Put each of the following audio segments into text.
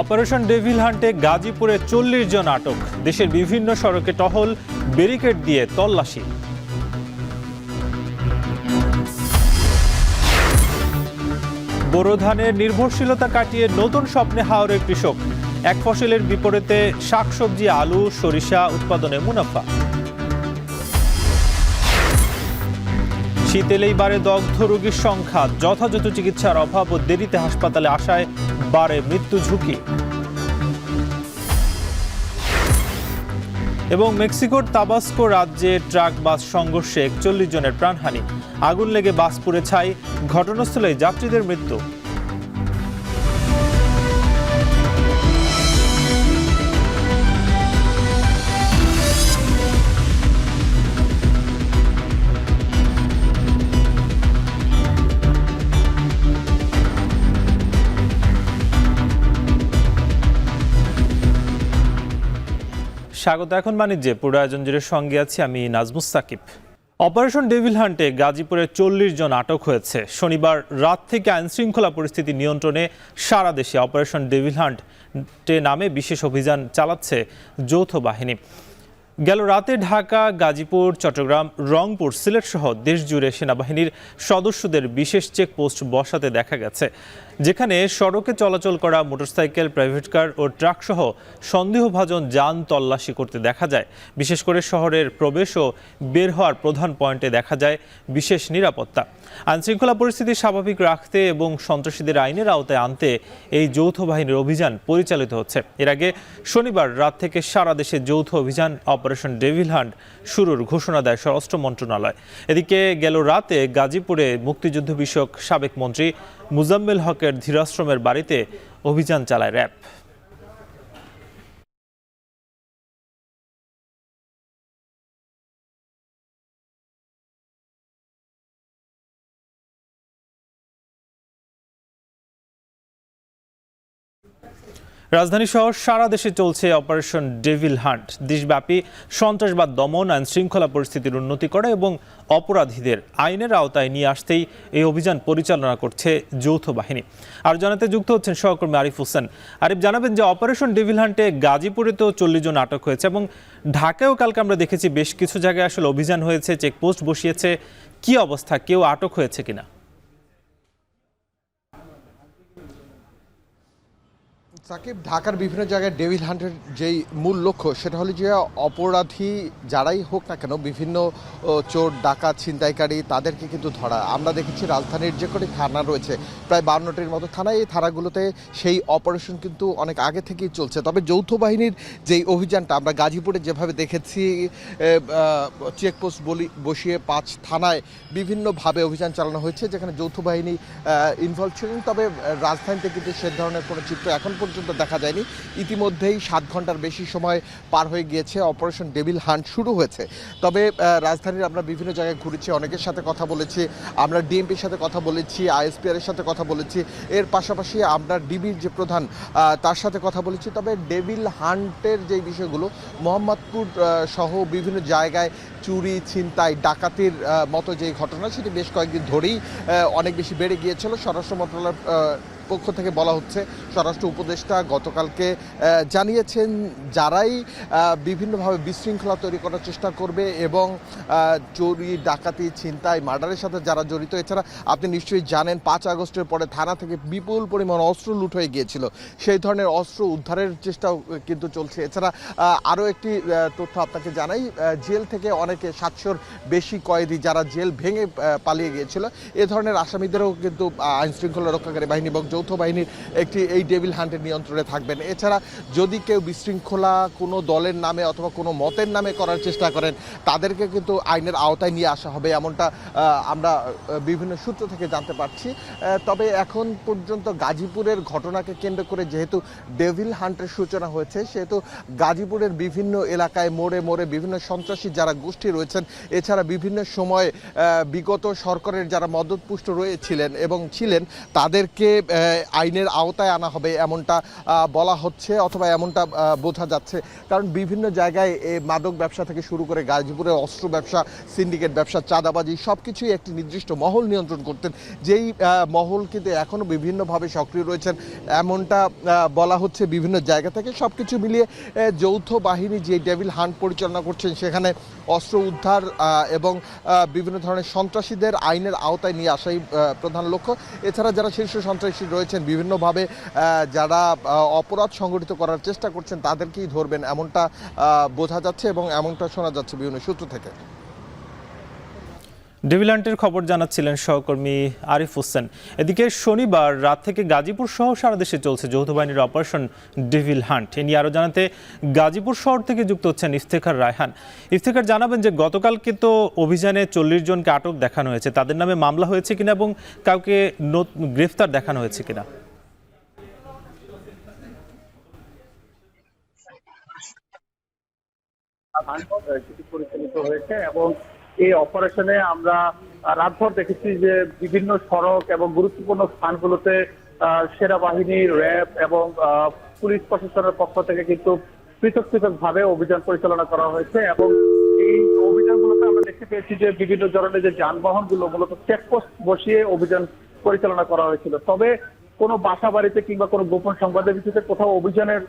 Operation devil হান্টে গাজীপুরে ৪০ জন আটক। দেশের বিভিন্ন সড়কে টহল, ব্যারিকেড দিয়ে তল্লাশি। বোরো ধানের নির্ভরশীলতা কাটিয়ে নতুন স্বপ্নে হাওরের কৃষক। এক ফসলের বিপরীতে শাকসবজি, আলু, সরিষা উৎপাদনে মুনাফা। শীত এলেই বাড়ে দগ্ধ রোগীর সংখ্যা। যথাযথ চিকিৎসার অভাব ও দেরিতে হাসপাতালে আসায় বাড়ে মৃত্যু ঝুঁকি। এবং মেক্সিকোর তাবাসকো রাজ্যে ট্রাক বাস সংঘর্ষে ৪১ জনের প্রাণহানি। আগুন লেগে বাস পুড়ে ছাই, ঘটনাস্থলে যাত্রীদের মৃত্যু। স্বাগত। এখন বাণিজ্যে পুরো আয়োজন জুড়ে সঙ্গে আছি আমি নাজমুস সাকিব। অপারেশন ডেভিল হান্টে গাজীপুরে ৪০ জন আটক হয়েছে। শনিবার রাত থেকে আইনশৃঙ্খলা পরিস্থিতি নিয়ন্ত্রণে সারা দেশে অপারেশন ডেভিল হান্টে নামে বিশেষ অভিযান চালাচ্ছে যৌথ বাহিনী। গেল রাতে ঢাকা, গাজীপুর, চট্টগ্রাম, রংপুর, সিলেট সহ দেশ জুড়ে সেনাবাহিনীর সদস্যদের বিশেষ চেকপোস্ট বসাতে দেখা গেছে, যেখানে সড়কে চলাচল করা মোটরসাইকেল, প্রাইভেট কার ও ট্রাক সহ সন্দেহভাজন যান তল্লাশি করতে দেখা যায়। বিশেষ করে শহরের প্রবেশ ও বের হওয়ার প্রধান পয়েন্টে দেখা যায় বিশেষ নিরাপত্তা। আইনশৃঙ্খলা পরিস্থিতি স্বাভাবিক রাখতে এবং সন্ত্রাসীদের আইনের আওতায় আনতে এই যৌথ বাহিনীর অভিযান পরিচালিত হচ্ছে। এর আগে শনিবার রাত থেকে সারা দেশে যৌথ অভিযান অপারেশন ডেভিল হান্ট শুরুর ঘোষণা দেয় স্বরাষ্ট্র মন্ত্রণালয়। এদিকে গেল রাতে গাজীপুরে মুক্তিযুদ্ধ বিষয়ক সাবেক মন্ত্রী মুজাম্মেল হকের ধীরাশ্রমের বাড়িতে অভিযান চালায় র্যাব। রাজধানী সহ সারা দেশে চলছে অপারেশন ডেভিল হান্ট। দেশব্যাপী সন্ত্রাসবাদ দমন, আইন শৃঙ্খলা পরিস্থিতির উন্নতি করা এবং অপরাধীদের আইনের আওতায় নিয়ে আসতেই এই অভিযান পরিচালনা করছে যৌথ বাহিনী। আর জানাতে যুক্ত হচ্ছেন সহকর্মী আরিফ হোসেন। আরিফ, জানাবেন যে অপারেশন ডেভিল হান্টে গাজীপুরে তো ৪০ জন আটক হয়েছে এবং ঢাকায়ও কালকে আমরা দেখেছি বেশ কিছু জায়গায় আসলে অভিযান হয়েছে, চেকপোস্ট বসিয়েছে। কি অবস্থা, কেউ আটক হয়েছে কিনা? সাকিব, ঢাকার বিভিন্ন জায়গায় ডেভিল হান্টের যেই মূল লক্ষ্য সেটা হলো যে অপরাধী যারাই হোক না কেন, বিভিন্ন চোর, ডাকাত, ছিনতাইকারী তাদেরকে কিন্তু ধরা। আমরা দেখেছি রাজধানীর যে কটি থানা রয়েছে, প্রায় ৫২টির মতো থানা, এই থানাগুলোতে সেই অপারেশন কিন্তু অনেক আগে থেকেই চলছে। তবে যৌথ বাহিনীর যেই অভিযানটা আমরা গাজীপুরে যেভাবে দেখেছি, চেকপোস্ট বসিয়ে ৫ থানায় বিভিন্নভাবে অভিযান চালানো হয়েছে, যেখানে যৌথ বাহিনী ইনভলভ ছিলেন। তবে রাজধানীতে কিন্তু সে ধরনের কোনো চিত্র এখন পর্যন্ত দেখা যায়নি। ইতিমধ্যেই ৭ ঘন্টার বেশি সময় পার হয়ে গিয়েছে, অপারেশন ডেভিল হান্ট শুরু হয়েছে। তবে রাজধানীর আমরা বিভিন্ন জায়গায় ঘুরেছি, অনেকের সাথে কথা বলেছি, আমরা ডিএমপির সাথে কথা বলেছি, আইএসপিআর এর সাথে কথা বলেছি, এর পাশাপাশি আমরা ডিবির যে প্রধান তার সাথে কথা বলেছি। তবে ডেভিল হান্টের যে বিষয়গুলো, মোহাম্মদপুর সহ বিভিন্ন জায়গায় চুরি, ছিনতাই, ডাকাতির মতো যে ঘটনা, সেটি বেশ কয়েকদিন ধরেই অনেক বেশি বেড়ে গিয়েছিল। স্বরাষ্ট্র মন্ত্রণালয়ের পক্ষ থেকে বলা হচ্ছে, স্বরাষ্ট্র উপদেষ্টা গতকালকে জানিয়েছেন যারাই বিভিন্নভাবে বিশৃঙ্খলা তৈরি করার চেষ্টা করবে এবং চুরি, ডাকাতি, ছিনতাই, মার্ডারের সাথে যারা জড়িত, এছাড়া আপনি নিশ্চয়ই জানেন ৫ আগস্টের পরে থানা থেকে বিপুল পরিমাণ অস্ত্র লুট হয়ে গিয়েছিল, সেই ধরনের অস্ত্র উদ্ধারের চেষ্টাও কিন্তু চলছে। এছাড়া আরও একটি তথ্য আপনাকে জানাই, জেল থেকে অনেকে ৭০০-র বেশি কয়েদি যারা জেল ভেঙে পালিয়ে গিয়েছিল, এ ধরনের আসামিদেরও কিন্তু আইনশৃঙ্খলা রক্ষাকারী বাহিনী এবং যৌথ বাহিনীর এই ডেভিল হান্টের নিয়ন্ত্রণে থাকবেন। এছাড়া যদি কেউ বিশৃঙ্খলা কোনো দলের নামে অথবা কোনো মতের নামে করার চেষ্টা করেন, তাদেরকে কিন্তু আইনের আওতায় নিয়ে আসা হবে, এমনটা আমরা বিভিন্ন সূত্র থেকে জানতে পারছি। তবে এখন পর্যন্ত গাজীপুরের ঘটনাকে কেন্দ্র করে যেহেতু ডেভিল হান্টের সূচনা হয়েছে, সেহেতু গাজীপুরের বিভিন্ন এলাকায় মোড়ে মোড়ে বিভিন্ন সন্ত্রাসী যারা গোষ্ঠী রয়েছেন, এছাড়া বিভিন্ন সময় বিগত সরকারের যারা মদতপুষ্ট রয়েছিলেন এবং ছিলেন, তাদেরকে আইনের আওতায় আনা হবে এমনটা বলা হচ্ছে অথবা এমনটা বোঝা যাচ্ছে। কারণ বিভিন্ন জায়গায় মাদক ব্যবসা থেকে শুরু করে গাজীপুরে অস্ত্র ব্যবসা, সিন্ডিকেট ব্যবসা, চাঁদাবাজি সব কিছুই একটি নির্দিষ্ট মহল নিয়ন্ত্রণ করতেন, যেই মহল কিন্তু এখনও বিভিন্নভাবে সক্রিয় রয়েছেন এমনটা বলা হচ্ছে বিভিন্ন জায়গা থেকে। সব কিছু মিলিয়ে যৌথ বাহিনী যে ডেভিল হান্ট পরিচালনা করছেন সেখানে অস্ত্র উদ্ধার এবং বিভিন্ন ধরনের সন্ত্রাসীদের আইনের আওতায় নিয়ে আসাই প্রধান লক্ষ্য। এছাড়া যারা শীর্ষ সন্ত্রাসী রয়েছেন বিভিন্নভাবে যারা অপরাধ সংগঠিত করার চেষ্টা করছেন তাদেরকেই ধরবেন এমনটা বোঝা যাচ্ছে এবং এমনটা শোনা যাচ্ছে বিভিন্ন সূত্র থেকে। ডেভিল হান্টের খবর জানাচ্ছিলেন সহকর্মী আরিফ হোসেন। এদিকে শনিবার রাত থেকে গাজীপুর সহ সারা দেশে চলছে যৌথ বাহিনীর অপারেশন ডেভিল হান্ট। এ নিয়ে আরও জানাতে গাজীপুর শহর থেকে যুক্ত হচ্ছেন ইফতেখার রায়হান। ইফতেখার, জানাবেন যে গতকালকে তো অভিযানে 40 জনকে আটক দেখানো হয়েছে, তাদের নামে মামলা হয়েছে কিনা এবং কাউকে গ্রেফতার দেখানো হয়েছে কিনা? পরিচালিত হয়েছে এবং এই অপারেশনে আমরা রাতভর দেখেছি যে বিভিন্ন সড়ক এবং গুরুত্বপূর্ণ স্থানগুলোতে সেনাবাহিনী, র্যাব এবং পুলিশ প্রশাসনের পক্ষ থেকে কিন্তু পৃথক পৃথক ভাবে অভিযান পরিচালনা করা হয়েছে। এবং এই অভিযানগুলোতে আমরা দেখতে পেয়েছি যে বিভিন্ন ধরনের যে যানবাহনগুলো মূলত চেকপোস্ট বসিয়ে অভিযান পরিচালনা করা হয়েছিল। তবে কোনো বাসা বাড়িতে কিংবা কোনো গোপন সংবাদের ভিত্তিতে কোথাও অভিযানের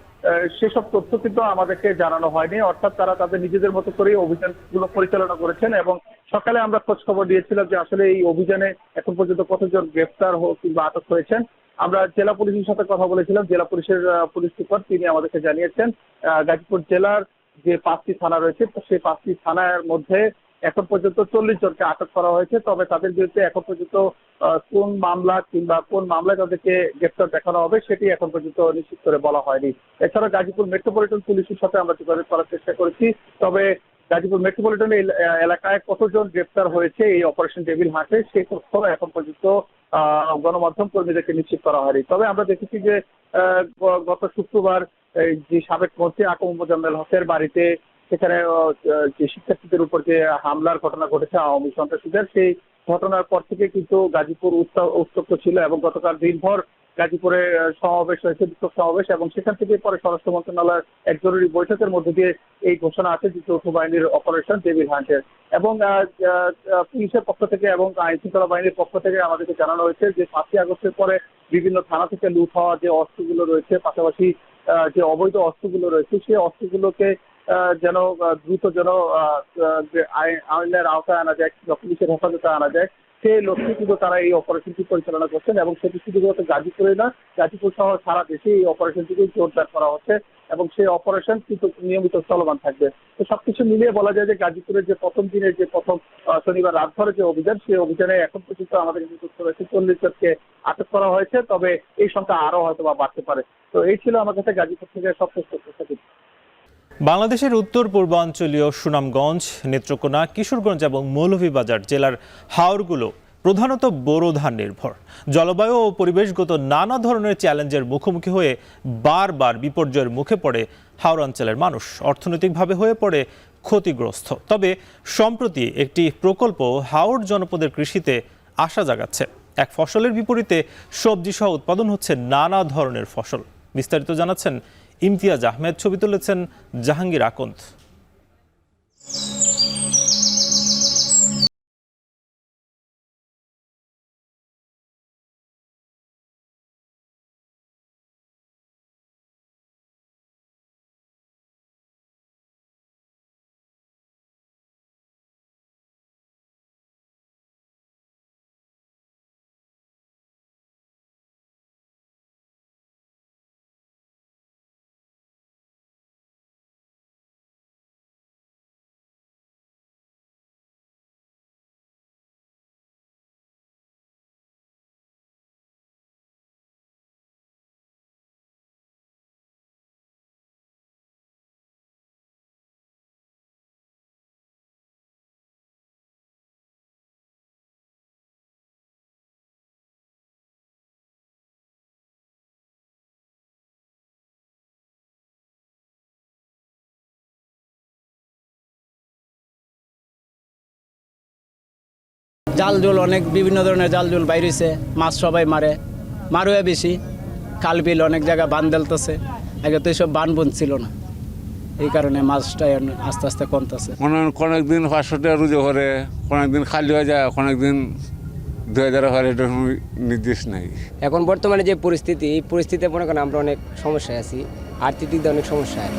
সেসব তথ্য কিন্তু আমাদেরকে জানানো হয়নি। অর্থাৎ তারা তাদের নিজেদের মতো করেই অভিযানগুলো পরিচালনা করেছেন। এবং সকালে আমরা খোঁজ খবর দিয়েছিলাম যে আসলে এই অভিযানে এখন পর্যন্ত কতজন গ্রেফতার কিংবা আটক হয়েছেন। আমরা জেলা পুলিশের সাথে কথা বলেছিলাম। জেলা পুলিশের পুলিশ সুপার তিনি আমাদেরকে জানিয়েছেন গাজীপুর জেলার যে 5টি থানা রয়েছে সেই 5টি থানার মধ্যে এখন পর্যন্ত 40 জনকে আটক করা হয়েছে। তবে তাদের বিরুদ্ধে এখন পর্যন্ত কোন মামলা কিংবা কোন মামলায় তাদেরকে গ্রেফতার দেখানো হবে সেটি এখন পর্যন্ত নিশ্চিত করে বলা হয়নি। এছাড়া গাজীপুর মেট্রোপলিটন পুলিশের সাথে আমরা যোগাযোগ করার চেষ্টা করেছি। তবে গাজীপুর মেট্রোপলিটন এলাকায় কতজন গ্রেফতার হয়েছে এই অপারেশন ডেভিল হান্টে সেই তথ্য এখন পর্যন্ত গণমাধ্যম কর্মীদেরকে নিশ্চিত করা হয়নি। তবে আমরা দেখেছি যে গত শুক্রবার যে সাবেক মন্ত্রী আকম মোজাম্মেল হকের বাড়িতে সেখানে যে শিক্ষার্থীদের উপর যে হামলার ঘটনা ঘটেছে আওয়ামী সন্ত্রাসীদের, সেই ঘটনার পর থেকে কিন্তু গাজীপুর উত্তপ্ত ছিল এবং গতকাল দিনভর গাজীপুরে সমাবেশ হয়েছে, বিক্ষোভ সমাবেশ। এবং সেখান থেকে পরে স্বরাষ্ট্র মন্ত্রণালয়ের এক জরুরি বৈঠকের মধ্যে দিয়ে এই ঘোষণা আছে যে যৌথ বাহিনীর অপারেশন ডেভিল হান্টের। এবং পুলিশের পক্ষ থেকে এবং আইন শৃঙ্খলা বাহিনীর পক্ষ থেকে আমাদেরকে জানানো হয়েছে যে 5ই আগস্টের পরে বিভিন্ন থানা থেকে লুট হওয়া যে অস্ত্রগুলো রয়েছে, পাশাপাশি যে অবৈধ অস্ত্রগুলো রয়েছে সেই অস্ত্রগুলোকে যেন দ্রুত যেন আইনের আওতায় আনা যায় কিংবা পুলিশের হেফাজতে আনা যায় সেই লক্ষ্যে কিন্তু তারা এই অপারেশনটি পরিচালনা করছেন। এবং সেটি শুধুমাত্র গাজীপুরে না, গাজীপুর সহ সারা দেশে এই অপারেশনটিকে জোরদার করা হচ্ছে এবং সেই অপারেশন কিন্তু নিয়মিত চলমান থাকবে। তো সবকিছু মিলিয়ে বলা যায় যে গাজীপুরের যে প্রথম দিনের যে প্রথম শনিবার রাত ধরে যে অভিযান, সেই অভিযানে এখন পর্যন্ত আমাদের কিন্তু তথ্য রয়েছে 40 জনকে আটক করা হয়েছে। তবে এই সংখ্যা আরো হয়তো বা বাড়তে পারে। তো এই ছিল আমার কাছে গাজীপুর থেকে সবচেয়ে তথ্য। বাংলাদেশের উত্তর পূর্বাঞ্চলীয় সুনামগঞ্জ, নেত্রকোনা, কিশোরগঞ্জ এবং মৌলভীবাজার জেলার হাওরগুলো প্রধানত বোরো ধান নির্ভর। জলবায়ু ও পরিবেশগত নানা ধরনের চ্যালেঞ্জের মুখোমুখি হয়ে বারবার বিপর্যয়ের মুখে পড়ে হাওর অঞ্চলের মানুষ, অর্থনৈতিকভাবে হয়ে পড়ে ক্ষতিগ্রস্ত। তবে সম্প্রতি একটি প্রকল্প হাওর জনপদের কৃষিতে আশা জাগাচ্ছে। এক ফসলের বিপরীতে সবজি সহ উৎপাদন হচ্ছে নানা ধরনের ফসল। বিস্তারিত জানাচ্ছেন ইমতিয়াজ আহমেদ, ছবি তুলেছেন জাহাঙ্গীর আকন্দ। জাল জল অনেক বিভিন্ন ধরনের জাল জল বাইরেছে, মাছ সবাই মারে, মারুয়া বেশি, খাল বিল অনেক জায়গায় বান দেলতেছে। আগে তো এইসব বান বন ছিল না, এই কারণে মাছটা আস্তে আস্তে কমতেছে। অনেক দিন 500 টাকা রুজো করে, অনেক দিন খালি হয়ে যায়, অনেক দিন 2000 হয়, এটা নির্দেশ নাই। এখন বর্তমানে যে পরিস্থিতি, এই পরিস্থিতিতে মনে করেন আমরা অনেক সমস্যায় আছি, আর্থিক দিক দিয়ে অনেক সমস্যায়।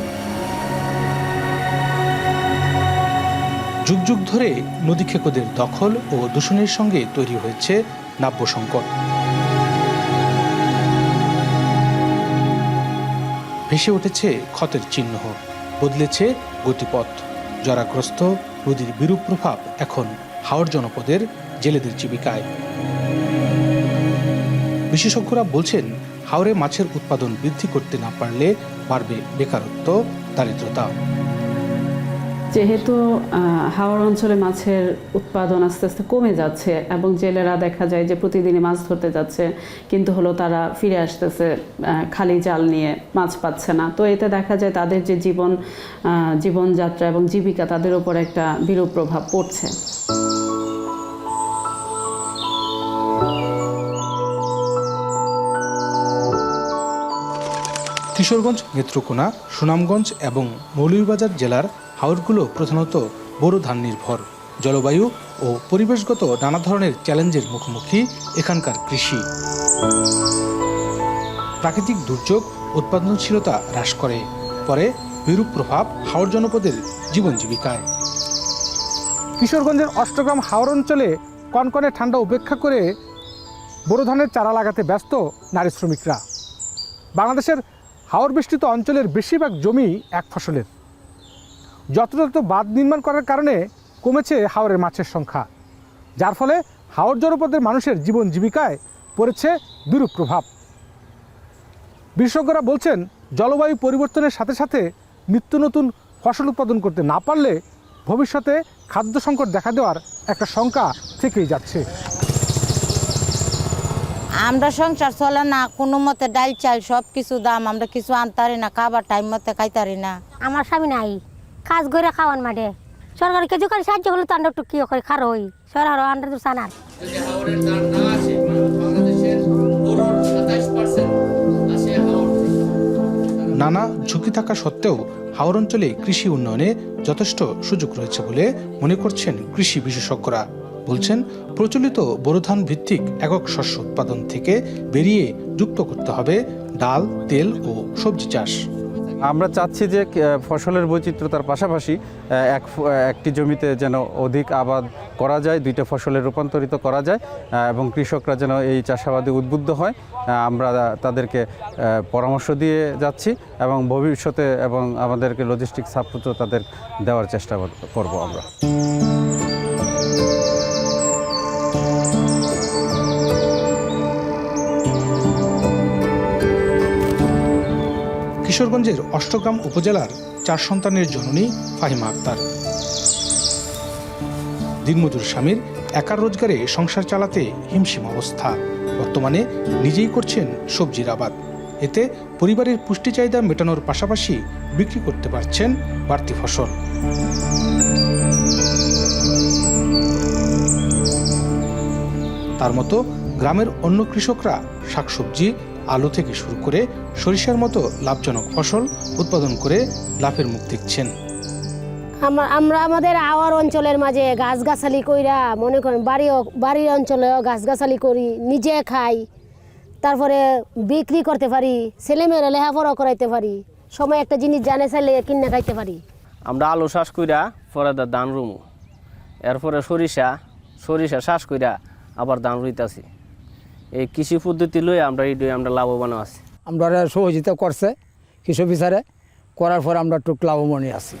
যুগ যুগ ধরে নদী খেকোদের দখল ও দূষণের সঙ্গে তৈরি হয়েছে নাব্য সংকট। ভেসে উঠেছে ক্ষতের চিহ্ন, বদলেছে গতিপথ। জরাগ্রস্ত নদীর বিরূপ প্রভাব এখন হাওর জনপদের জেলেদের জীবিকায়। বিশেষজ্ঞরা বলছেন, হাওরে মাছের উৎপাদন বৃদ্ধি করতে না পারলে বাড়বে বেকারত্ব, দারিদ্রতা। যেহেতু হাওর অঞ্চলে মাছের উৎপাদন আস্তে আস্তে কমে যাচ্ছে এবং জেলেরা দেখা যায় যে প্রতিদিনই মাছ ধরতে যাচ্ছে, কিন্তু তারা ফিরে আসতেছে খালি জাল নিয়ে, মাছ পাচ্ছে না। তো এতে দেখা যায় তাদের যে জীবনযাত্রা এবং জীবিকা, তাদের উপর একটা বিরূপ প্রভাব পড়ছে। কিশোরগঞ্জ, নেত্রকোনা, সুনামগঞ্জ এবং মৌলভীবাজার জেলার হাওরগুলো প্রধানত বোরো ধান নির্ভর। জলবায়ু ও পরিবেশগত নানা ধরনের চ্যালেঞ্জের মুখোমুখি এখানকার কৃষি। প্রাকৃতিক দুর্যোগ উৎপাদনশীলতা হ্রাস করে, পরে বিরূপ প্রভাব হাওর জনপদের জীবন জীবিকায়। কিশোরগঞ্জের অষ্টগ্রাম হাওর অঞ্চলে কনকনে ঠান্ডা উপেক্ষা করে বোরো ধানের চারা লাগাতে ব্যস্ত নারী শ্রমিকরা। বাংলাদেশের হাওর বেষ্টিত অঞ্চলের বেশিরভাগ জমি এক ফসলের। যত্রতত্র বাঁধ নির্মাণ করার কারণে কমেছে হাওরের মাছের সংখ্যা, যার ফলে হাওর জনপদের মানুষের জীবন জীবিকায় পড়েছে বিরূপ প্রভাব। বিশেষজ্ঞরা বলছেন, জলবায়ু পরিবর্তনের সাথে সাথে নিত্য নতুন ফসল উৎপাদন করতে না পারলে ভবিষ্যতে খাদ্য সংকট দেখা দেওয়ার একটা শঙ্কা থেকেই যাচ্ছে। আমরা সংসার চলে না, কোনো মতে ডাল চাল সব কিছু দাম, আমরা কিছু আনতারি না, খাবার টাইম মতে খাইতারি না। আমার স্বামী নাই, কাজ করে খাওয়ান মাঠে। সরকার কিছু করে সাহায্য করলে তো আমরা একটু কি করে খারো হই, সরকার আমরা তো জানার। নানা ঝুঁকি থাকা সত্ত্বেও হাওর অঞ্চলে কৃষি উন্নয়নে যথেষ্ট সুযোগ রয়েছে বলে মনে করছেন কৃষি বিশেষজ্ঞরা। বলছেন, প্রচলিত বোরো ধান ভিত্তিক একক শস্য উৎপাদন থেকে বেরিয়ে যুক্ত করতে হবে ডাল, তেল ও সবজি চাষ। আমরা চাচ্ছি যে ফসলের বৈচিত্র্যতার পাশাপাশি একটি জমিতে যেন অধিক আবাদ করা যায়, দুইটা ফসলে রূপান্তরিত করা যায় এবং কৃষকরা যেন এই চাষাবাদে উদ্বুদ্ধ হয়। আমরা তাদেরকে পরামর্শ দিয়ে যাচ্ছি এবং ভবিষ্যতে এবং আমাদেরকে লজিস্টিক সাপোর্টও তাদের দেওয়ার চেষ্টা করব আমরা। কিশোরগঞ্জের অষ্টগ্রাম উপজেলার 4 সন্তানের জননী ফাহিমা আক্তার। দিনমজুর স্বামীর একার রোজগারে সংসার চালাতে হিমশিম অবস্থা। বর্তমানে নিজেই করছেন সবজির আবাদ। এতে পরিবারের পুষ্টি চাহিদা মেটানোর পাশাপাশি বিক্রি করতে পারছেন বাড়তি ফসল। তার মতো গ্রামের অন্য কৃষকরা শাকসবজি, আলু থেকে শুরু করে সরিষার মতো লাভজনক ফসল উৎপাদন করে লাভের মুখ দেখছেন। আমরা আমাদের আওয়ার অঞ্চলের মাঝে গাছগাছালি কইরা, মনে করেন বাড়ির অঞ্চলে গাছগাছালি করি, নিজে খাই, তারপরে বিক্রি করতে পারি, ছেলেমেয়েরা লেখাপড়া করাইতে পারি, সময় একটা জিনিস জানে চাইলে কিনে খাইতে পারি। আমরা আলু চাষ কইরা পরে ধান রুমু, এরপরে সরিষা চাষ কইরা আবার ধান রুইতাছি। এই কৃষি পদ্ধতি লই আমরা লাভবান আছি। আমরা সহযোগিতা করছে কৃষক বিচারে, করার পর আমরা একটু লাভবানই আছি।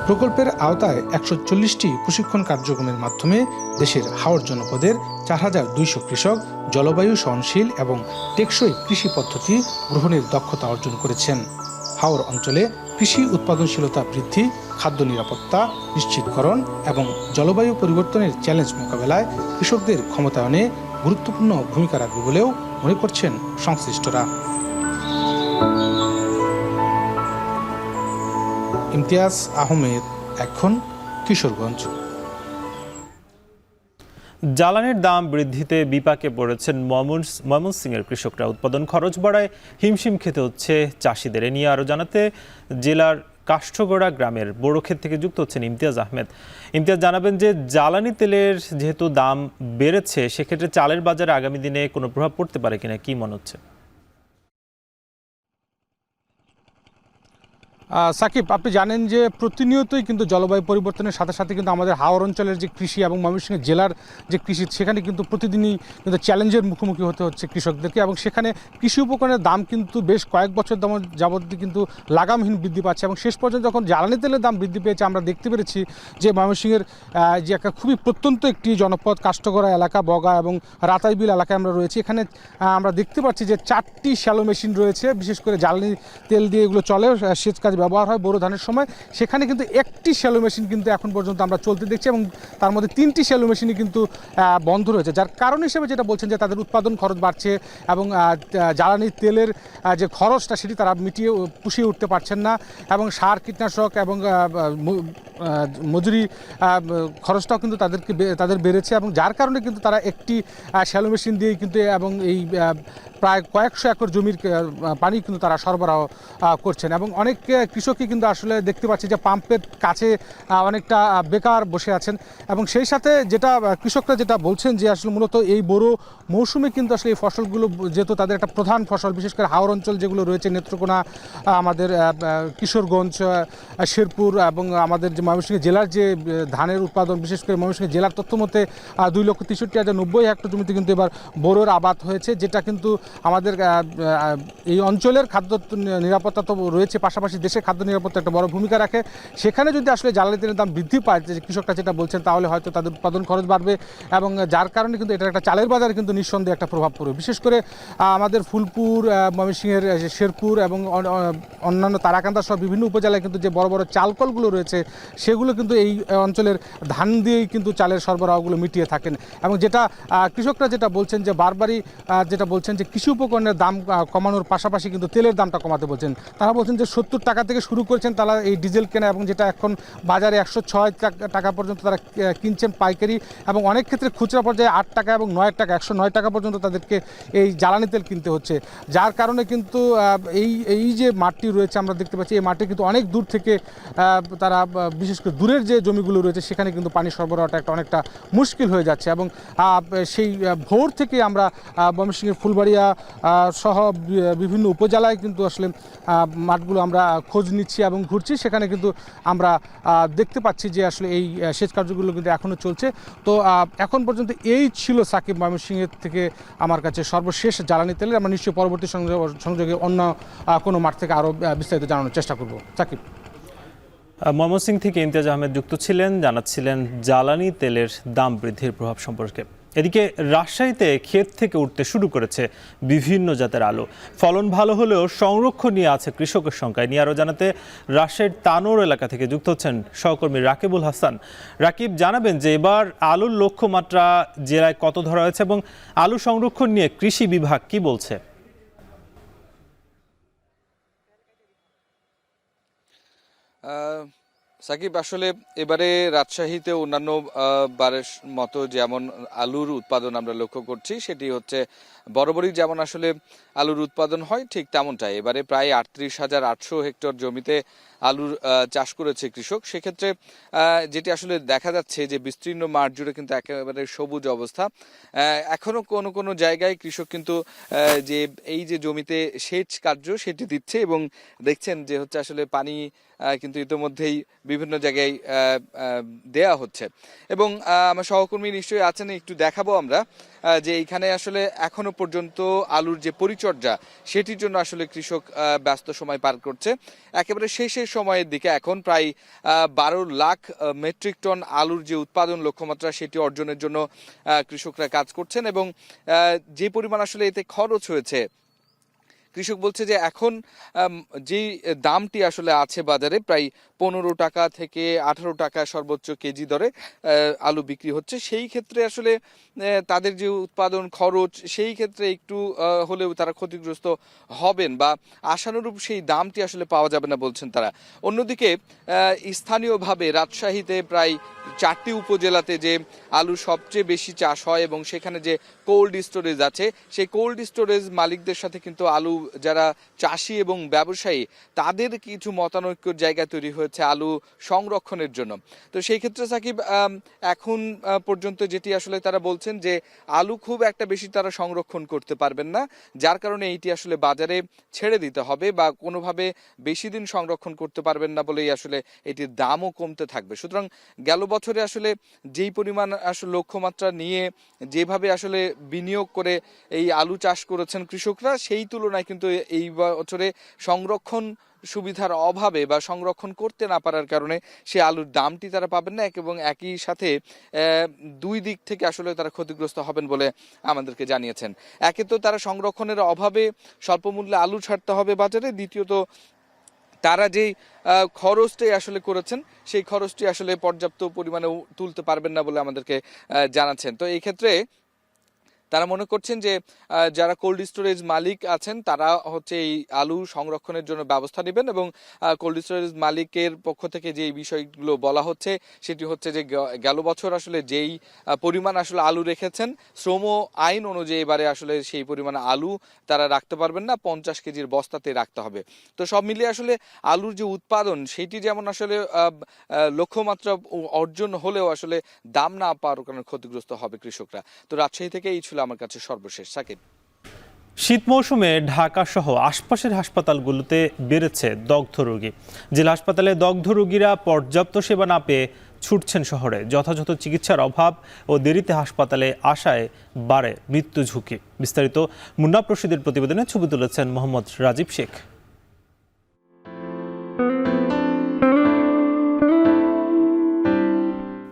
প্রকল্পের আওতায় 140টি প্রশিক্ষণ কার্যক্রমের মাধ্যমে দেশের হাওর জনপদের 4200 কৃষক জলবায়ু সহনশীল এবং টেকসই কৃষি পদ্ধতি গ্রহণের দক্ষতা অর্জন করেছেন। হাওর অঞ্চলে কৃষি উৎপাদনশীলতা বৃদ্ধি, খাদ্য নিরাপত্তা নিশ্চিতকরণ এবং জলবায়ু পরিবর্তনের চ্যালেঞ্জ মোকাবেলায় কৃষকদের ক্ষমতায়নে গুরুত্বপূর্ণ ভূমিকা রাখবে বলেও মনে করছেন সংশ্লিষ্টরা। ইমতিয়াজ আহমেদ, এখন কিশোরগঞ্জ। জ্বালানির দাম বৃদ্ধিতে বিপাকে পড়েছেন ময়মনসিংহের কৃষকরা। উৎপাদন খরচ বাড়ায় হিমশিম খেতে হচ্ছে চাষিদের। এ নিয়ে আরও জানাতে জেলার কাষ্ঠগড়া গ্রামের বড় ক্ষেত থেকে যুক্ত হচ্ছেন ইমতিয়াজ আহমেদ। ইমতিয়াজ, জানাবেন যে জ্বালানি তেলের যেহেতু দাম বেড়েছে, সেক্ষেত্রে চালের বাজারে আগামী দিনে কোনো প্রভাব পড়তে পারে কিনা, কি মনে হচ্ছে? সাকিব, আপনি জানেন যে প্রতিনিয়তই কিন্তু জলবায়ু পরিবর্তনের সাথে সাথে কিন্তু আমাদের হাওর অঞ্চলের যে কৃষি এবং ময়মনসিংহ জেলার যে কৃষি, সেখানে কিন্তু প্রতিদিনই কিন্তু চ্যালেঞ্জের মুখোমুখি হতে হচ্ছে কৃষকদেরকে। এবং সেখানে কৃষি উপকরণের দাম কিন্তু বেশ কয়েক বছর যাবত কিন্তু লাগামহীন বৃদ্ধি পাচ্ছে। এবং শেষ পর্যন্ত যখন জ্বালানি তেলের দাম বৃদ্ধি পেয়েছে, আমরা দেখতে পেরেছি যে ময়মনসিংহের যে একটা খুবই প্রত্যন্ত একটি জনপদ কাষ্ঠগড়া এলাকা, বগা এবং রাতাইবিল এলাকায় আমরা রয়েছি। এখানে আমরা দেখতে পাচ্ছি যে 4টি শ্যালো মেশিন রয়েছে, বিশেষ করে জ্বালানি তেল দিয়ে এগুলো চলে, সেচ কাজে ব্যবহার হয় বোরো ধানের সময়। সেখানে কিন্তু একটি শ্যালো মেশিন কিন্তু এখন পর্যন্ত আমরা চলতে দেখছি, এবং তার মধ্যে 3টি শ্যালো মেশিনই কিন্তু বন্ধ রয়েছে। যার কারণ হিসেবে যেটা বলছেন যে তাদের উৎপাদন খরচ বাড়ছে এবং জ্বালানি তেলের যে খরচটা সেটি তারা পুষিয়ে উঠতে পারছেন না, এবং সার কীটনাশক এবং মজুরি খরচটাও কিন্তু তাদের বেড়েছে। এবং যার কারণে কিন্তু তারা একটি শ্যালো মেশিন দিয়ে কিন্তু এবং এই প্রায় কয়েকশো একর জমির পানি কিন্তু তারা সরবরাহ করছেন। এবং অনেক কৃষকই কিন্তু আসলে দেখতে পাচ্ছি যে পাম্পের কাছে অনেকটা বেকার বসে আছেন। এবং সেই সাথে যেটা কৃষকরা যেটা বলছেন যে আসলে মূলত এই বড় মৌসুমে কিন্তু আসলে এই ফসলগুলো যেহেতু তাদের একটা প্রধান ফসল, বিশেষ করে হাওর অঞ্চল যেগুলো রয়েছে, নেত্রকোনা, আমাদের কিশোরগঞ্জ, শেরপুর এবং আমাদের যে ময়মনসিংহ জেলার যে ধানের উৎপাদন, বিশেষ করে ময়মনসিংহ জেলার তথ্য মতে 2,63,90 হেক্টর জমিতে কিন্তু এবার বোরোর আবাদ হয়েছে, যেটা কিন্তু আমাদের এই অঞ্চলের খাদ্য নিরাপত্তা তো রয়েছে, পাশাপাশি দেশের খাদ্য নিরাপত্তা একটা বড় ভূমিকা রাখে। সেখানে যদি আসলে জ্বালানি তেলের দাম বৃদ্ধি পায়, যে কৃষকরা যেটা বলছেন, তাহলে হয়তো তাদের উৎপাদন খরচ বাড়বে, এবং যার কারণে কিন্তু এটা একটা চালের বাজারে কিন্তু নিঃসন্দেহে একটা প্রভাব পড়বে। বিশেষ করে আমাদের ফুলপুর, ময়মনসিংহের শেরপুর এবং অন্যান্য তারাকান্দা সহ বিভিন্ন উপজেলায় কিন্তু যে বড় বড় চালকলগুলো রয়েছে, সেগুলো কিন্তু এই অঞ্চলের ধান দিয়েই কিন্তু চালের সরবরাহগুলো মিটিয়ে থাকেন। এবং যেটা কৃষকরা যেটা বলছেন যে বারবারই যেটা বলছেন যে কৃষি উপকরণের দাম কমানোর পাশাপাশি কিন্তু তেলের দামটা কমাতে বলছেন। তারা বলছেন যে 70 টাকা থেকে শুরু করেছেন তারা এই ডিজেল কেনা, এবং যেটা এখন বাজারে 106 টাকা পর্যন্ত তারা কিনছেন পাইকারি, এবং অনেক ক্ষেত্রে খুচরা পর্যায়ে 8 টাকা এবং 9 টাকা, 109 টাকা পর্যন্ত তাদেরকে এই জ্বালানি তেল কিনতে হচ্ছে। যার কারণে কিন্তু এই যে মাঠটি রয়েছে আমরা দেখতে পাচ্ছি, এই মাঠে কিন্তু অনেক দূর থেকে তারা, বিশেষ করে দূরের যে জমিগুলো রয়েছে, সেখানে কিন্তু পানি সরবরাহটা অনেকটা মুশকিল হয়ে যাচ্ছে। এবং সেই ভোর থেকে আমরা ময়মনসিংহের ফুলবাড়িয়া সহ বিভিন্ন উপজেলায় কিন্তু আসলে মাঠগুলো আমরা খোঁজ নিচ্ছি এবং ঘুরছি। সেখানে কিন্তু আমরা দেখতে পাচ্ছি যে আসলে এই সেচ কার্যগুলো কিন্তু এখনও চলছে। তো এখন পর্যন্ত এই ছিল সাকিব ময়মনসিংহের থেকে আমার কাছে সর্বশেষ জ্বালানি তেলের। আমরা নিশ্চয়ই পরবর্তী সংযোগে অন্য কোনো মাঠ থেকে আরও বিস্তারিত জানানোর চেষ্টা করব। সাকিব। ময়মনসিংহ থেকে ইমতিয়াজ আহমেদ যুক্ত ছিলেন, জানাচ্ছিলেন জ্বালানি তেলের দাম বৃদ্ধির প্রভাব সম্পর্কে। এদিকে রাজশাহীতে ক্ষেত থেকে উঠতে শুরু করেছে বিভিন্ন জাতের আলু। ফলন ভালো হলেও সংরক্ষণ নিয়ে আছে কৃষকের সংখ্যায়। নিয়ে আরও জানাতে রাজশাহীর তানোর এলাকা থেকে যুক্ত হচ্ছেন সহকর্মী রাকিবুল হাসান। রাকিব, জানাবেন যে এবার আলুর লক্ষ্যমাত্রা জেলায় কত ধরা হয়েছে এবং আলু সংরক্ষণ নিয়ে কৃষি বিভাগ কি বলছে? সাকিব, আসলে এবারে রাজশাহীতে অন্যান্য বারের মতো যেমন আলুর উৎপাদন আমরা লক্ষ্য করছি, সেটি হচ্ছে বরাবরই যেমন আসলে আলুর উৎপাদন হয় ঠিক তেমনটাই। এবারে প্রায় 38,800 হেক্টর জমিতে আলুর চাষ করেছে কৃষক। সেক্ষেত্রে যেটি আসলে দেখা যাচ্ছে যে বিস্তীর্ণ মাঠ জুড়ে কিন্তু একেবারে সবুজ অবস্থা। এখনো কোনো কোনো জায়গায় কৃষক কিন্তু যে এই যে জমিতে সেচ কার্য সেটি দিচ্ছে, এবং দেখছেন যে হচ্ছে আসলে পানি কিন্তু ইতিমধ্যেই বিভিন্ন জায়গায় দেয়া হচ্ছে। এবং আমার সহকর্মী নিশ্চয়ই আছেন, একটু দেখাবো আমরা যে এইখানে আসলে এখনো পর্যন্ত আলুর যে পরিচর্যা সেটির জন্য আসলে কৃষক ব্যস্ত সময় পার করছে। একেবারে শেষের সময়ের দিকে এখন প্রায় 12 লাখ মেট্রিক টন আলুর যে উৎপাদন লক্ষ্যমাত্রা সেটি অর্জনের জন্য কৃষকরা কাজ করছেন। এবং যে পরিমাণ আসলে এতে খরচ হয়েছে কৃষক বলছে যে এখন যেই দামটি আসলে আছে বাজারে প্রায় 15 টাকা থেকে 18 টাকা সর্বোচ্চ কেজি দরে আলু বিক্রি হচ্ছে, সেই ক্ষেত্রে আসলে তাদের যে উৎপাদন খরচ সেই ক্ষেত্রে একটু হলেও তারা ক্ষতিগ্রস্ত হবেন বা আশানুরূপ সেই দামটি আসলে পাওয়া যাবে না বলছেন তারা। অন্যদিকে স্থানীয়ভাবে রাজশাহীতে প্রায় 4টি উপজেলাতে যে আলু সবচেয়ে বেশি চাষ হয় এবং সেখানে যে কোল্ড স্টোরেজ আছে, সেই কোল্ড স্টোরেজ মালিকদের সাথে কিন্তু আলু যারা চাষি এবং ব্যবসায়ী তাদের কিছু মতানৈক্যর জায়গা তৈরি হয়েছে আলু সংরক্ষণের জন্য। তো সেই ক্ষেত্রে সাকিব, এখন পর্যন্ত যেটি আসলে তারা বলছেন যে আলু খুব একটা বেশি তারা সংরক্ষণ করতে পারবেন না, যার কারণে এইটি আসলে বাজারে ছেড়ে দিতে হবে বা কোনোভাবে বেশি দিন সংরক্ষণ করতে পারবেন না বলেই আসলে এটির দামও কমতে থাকবে। সুতরাং গেল বছরে আসলে যেই পরিমাণ আসলে লক্ষ্যমাত্রা নিয়ে যেভাবে আসলে বিনিয়োগ করে এই আলু চাষ করেছেন কৃষকরা, সেই তুলনায় কিন্তু এই বছরে সংরক্ষণ সুবিধার অভাবে বা সংরক্ষণ করতে না পারার কারণে সে আলুর দামটি তারা পাবেন না এবং একই সাথে দুই দিক থেকে আসলে তারা ক্ষতিগ্রস্ত হবেন বলে আমাদেরকে জানিয়েছেন। একে তো তারা সংরক্ষণের অভাবে স্বল্প মূল্যে আলু ছাড়তে হবে বাজারে, দ্বিতীয়ত তারা যেই খরচটি আসলে করেছেন সেই খরচটি আসলে পর্যাপ্ত পরিমাণে তুলতে পারবেন না বলে আমাদেরকে জানাচ্ছেন। তো এই ক্ষেত্রে তারা মনে করছেন যে যারা কোল্ড স্টোরেজ মালিক আছেন তারা হচ্ছে এই আলু সংরক্ষণের জন্য ব্যবস্থা নেবেন এবং কোল্ড স্টোরেজ মালিকের পক্ষ থেকে যে বিষয়গুলো বলা হচ্ছে সেটি হচ্ছে যে গেল বছর আসলে যেই পরিমাণ আসলে আলু রেখেছেন শ্রম আইন অনুযায়ী এবারে আসলে সেই পরিমাণ আলু তারা রাখতে পারবেন না, 50 কেজির বস্তাতে রাখতে হবে। তো সব মিলিয়ে আসলে আলুর যে উৎপাদন সেটি যেমন আসলে লক্ষ্যমাত্রা অর্জন হলেও আসলে দাম না পাওয়ার কারণে ক্ষতিগ্রস্ত হবে কৃষকরা। তো রাজশাহী থেকে এই ছিল আমার কাছে সর্বশেষ। সাকিব, শীত মৌসুমে ঢাকা সহ আশপাশের হাসপাতালগুলোতে বেড়েছে দগ্ধ রোগী। জেলা হাসপাতালে দগ্ধ রোগীরা পর্যাপ্ত সেবা না পেয়ে ছুটছেন শহরে। যথাযথ চিকিৎসার অভাব ও দেরিতে হাসপাতালে আসায় বাড়ে মৃত্যু ঝুঁকি। বিস্তারিত মুন্না প্রসিদের প্রতিবেদনে ছবি তুলেছেন মোহাম্মদ রাজীব শেখ।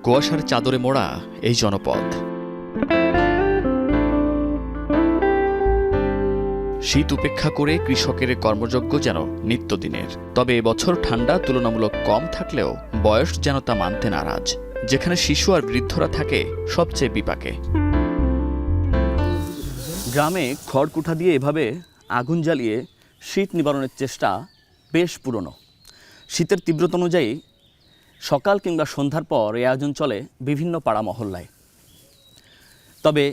কুয়াশার চাদরে মোড়া এই জনপদ। শীত উপেক্ষা করে কৃষকের কর্মযজ্ঞ যেন নিত্যদিনের। তবে এবছর ঠান্ডা তুলনামূলক কম থাকলেও বয়স যেন তা মানতে নারাজ। যেখানে শিশু আর বৃদ্ধরা থাকে সবচেয়ে বিপাকে। গ্রামে খড়কুঠা দিয়ে এভাবে আগুন জ্বালিয়ে শীত নিবারণের চেষ্টা বেশ পুরনো। শীতের তীব্রতা অনুযায়ী সকাল কিংবা সন্ধ্যার পর এই আয়োজন চলে বিভিন্ন পাড়া মহল্লায়। তবে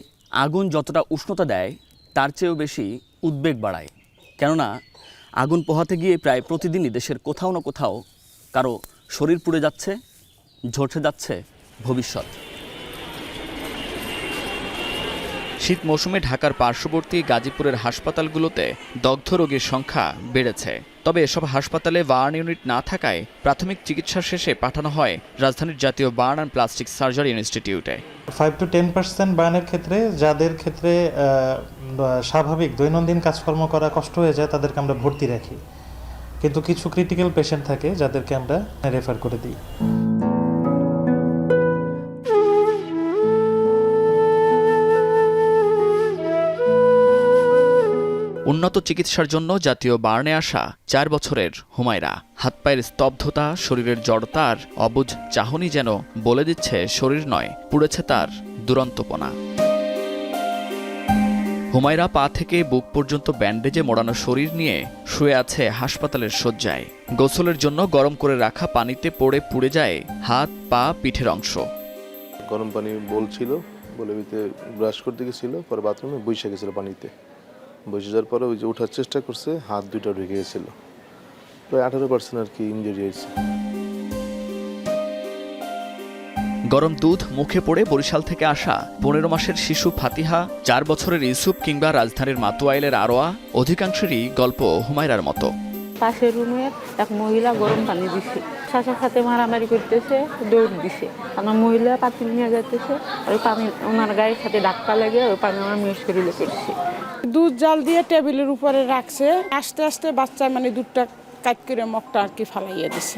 আগুন যতটা উষ্ণতা দেয় তার চেয়েও বেশি উদ্বেগ বাড়ায়, কেননা আগুন পোহাতে গিয়ে প্রায় প্রতিদিনই দেশের কোথাও না কোথাও কারো শরীর পুড়ে যাচ্ছে, ঝরছে যাচ্ছে ভবিষ্যৎ। শীত মৌসুমে ঢাকার পার্শ্ববর্তী গাজীপুরের হাসপাতালগুলোতে দগ্ধ রোগীর সংখ্যা বেড়েছে। তবে এসব হাসপাতালে বার্ন ইউনিট না থাকায় প্রাথমিক চিকিৎসা শেষে পাঠানো হয় রাজধানীর জাতীয় বার্ন অ্যান্ড প্লাস্টিক সার্জারি ইনস্টিটিউটে। 5 to 10% বার্নের ক্ষেত্রে যাদের ক্ষেত্রে স্বাভাবিক দৈনন্দিন কাজকর্ম করা কষ্ট হয়ে যায় তাদেরকে আমরা ভর্তি রাখি, কিন্তু কিছু ক্রিটিক্যাল পেশেন্ট থাকে যাদেরকে আমরা রেফার করে দিই। উন্নত চিকিৎসার জন্য জাতীয় বার্নে আসা 4 বছরের হুমায়রা। হাত পায়ের স্তব্ধতা, শরীরের জড়তা আর অবুঝ চাহনি যেন বলে দিচ্ছে শরীর নয়, পুড়েছে তার দুরন্তপনা। হুমায়রা পা থেকে বুক পর্যন্ত ব্যান্ডেজে মোড়ানো শরীর নিয়ে শুয়ে আছে হাসপাতালের শয্যায়। গোসলের জন্য গরম করে রাখা পানিতে পড়ে পুড়ে যায় হাত, পা, পিঠের অংশ। গরম পানি বলছিল, বলে ব্রাশ করতে গেছিল, পরে বাথরুমে বসে গেছিল পানিতে। বসে যাওয়ার পরে ওই যে ওঠার চেষ্টা করছে, হাত দুটো ঢুকে গেছিল, প্রায় 18% আর কি ইনজুরি হয়েছে। গরম দুধ মুখে পড়ে বরিশাল থেকে আসা 15 মাসের শিশু ফাতিহা, 4 বছরের ইউসুফ কিংবা রাজধানীর মাতুয়াইলের আরোয়া, অধিকাংশেরই গল্প হুমায়রার মতো। পাশের রুমে এক মহিলা গরম পানি দিছে, শাসার সাথে মারামারি করতেছে, দৌড় দিছে। আমার মহিলা পাতিল নিয়ে যাইতেছে, ওই পানি ওনার গায়ের সাথে ধাক্কা লেগে ওই পানি আমার মেয়ে শরীরে পড়ছে। দুধ জাল দিয়ে টেবিলের উপরে রাখছে, আস্তে আস্তে বাচ্চা মানে দুধটা কাট করে মগটা আর কি ফালাইয়া দিছে।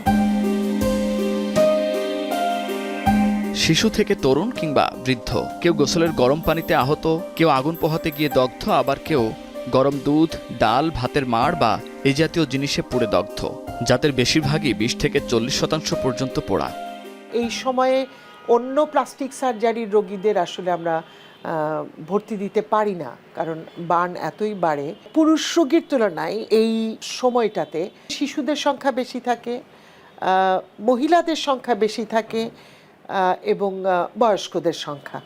শিশু থেকে তরুণ কিংবা বৃদ্ধ, কেউ গোসলের গরম পানিতে আহত, কেউ আগুন পোহাতে গিয়ে দগ্ধ, আবার কেউ গরম দুধ, ডাল, ভাতের মাড় বা এই জাতীয় জিনিসে পুড়ে দগ্ধ, যাদের বেশিরভাগই ২০ থেকে ৪০% পর্যন্ত পোড়া। এই সময়ে অন্য প্লাস্টিক সার্জারির রোগীদের আসলে আমরা ভর্তি দিতে পারি না, কারণ বার্ন এতই বাড়ে। পুরুষ রোগীর তুলনায় এই সময়টাতে শিশুদের সংখ্যা বেশি থাকে, মহিলাদের সংখ্যা বেশি থাকে এবং বয়স্কদের সংখ্যা।